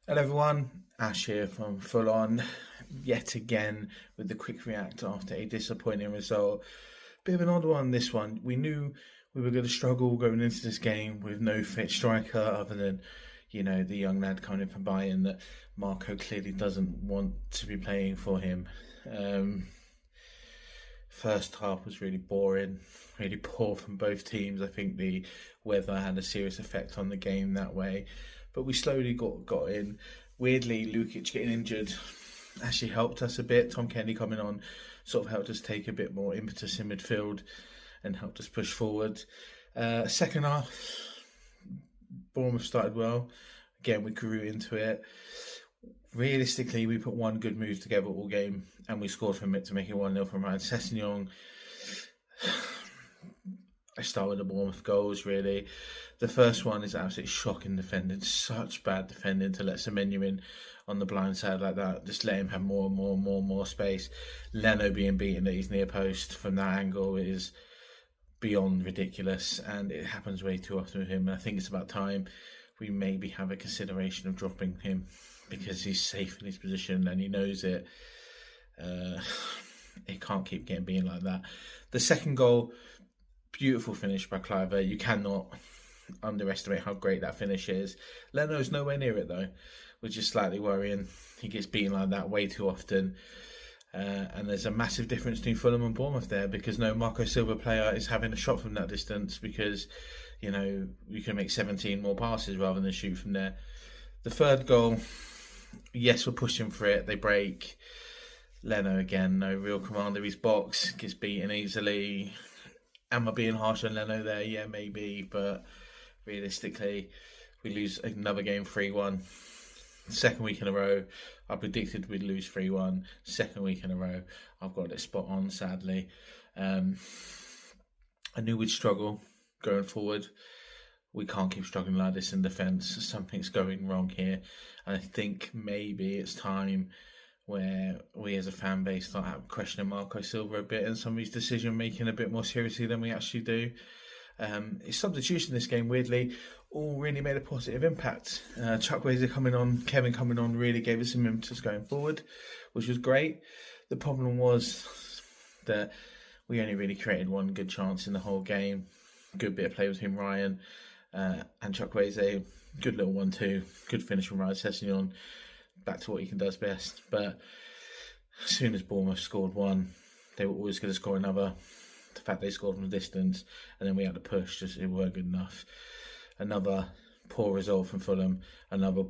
Hello everyone, Ash here from Full-On, yet again with the quick react after a disappointing result. Bit of an odd one this one. We knew we were going to struggle going into this game with no fit striker other than, the young lad coming in from Bayern that Marco clearly doesn't want to be playing for him. First half was really boring, really poor from both teams. I think the weather had a serious effect on the game that way. But we slowly got in. Weirdly, Lukic getting injured actually helped us a bit. Tom Kenny coming on sort of helped us take a bit more impetus in midfield and helped us push forward. Second half, Bournemouth started well. Again, we grew into it. Realistically, we put one good move together all game and we scored from it to make it 1-0 from Ryan Sessegnon. I start with the Bournemouth goals, really. The first one is absolutely shocking defending. Such bad defending to let Semenyo in on the blind side like that. Just let him have more space. Leno being beaten at his near post from that angle is beyond ridiculous, and it happens way too often with him. And I think it's about time we maybe have a consideration of dropping him because he's safe in his position and he knows it. It can't keep getting being like that. The second goal, beautiful finish by Cliver. You cannot underestimate how great that finish is. Leno's nowhere near it though, which is slightly worrying. He gets beaten like that way too often. And there's a massive difference between Fulham and Bournemouth there because no Marco Silva player is having a shot from that distance because, you can make 17 more passes rather than shoot from there. The third goal, yes, we're pushing for it. They break. Leno again, no real command of his box, gets beaten easily. Am I being harsh on Leno there? Yeah, maybe, but realistically, we lose another game 3-1. Second week in a row, I predicted we'd lose 3-1. Second week in a row, I've got it spot on, sadly. I knew we'd struggle going forward. We can't keep struggling like this in defence. Something's going wrong here. And I think maybe it's time where we as a fan base start questioning Marco Silva a bit and some of his decision making a bit more seriously than we actually do. His substitution this game, weirdly, all really made a positive impact. Chukwueze coming on, Kevin coming on really gave us some impetus going forward, which was great. The problem was that we only really created one good chance in the whole game. Good bit of play between Ryan and Chukwueze. Good little 1-2. Good finish from Ryan Sessegnon. Back to what he does best. But as soon as Bournemouth scored one, they were always going to score another. The fact they scored from a distance and then we had to push, it weren't good enough. Another poor result from Fulham. Another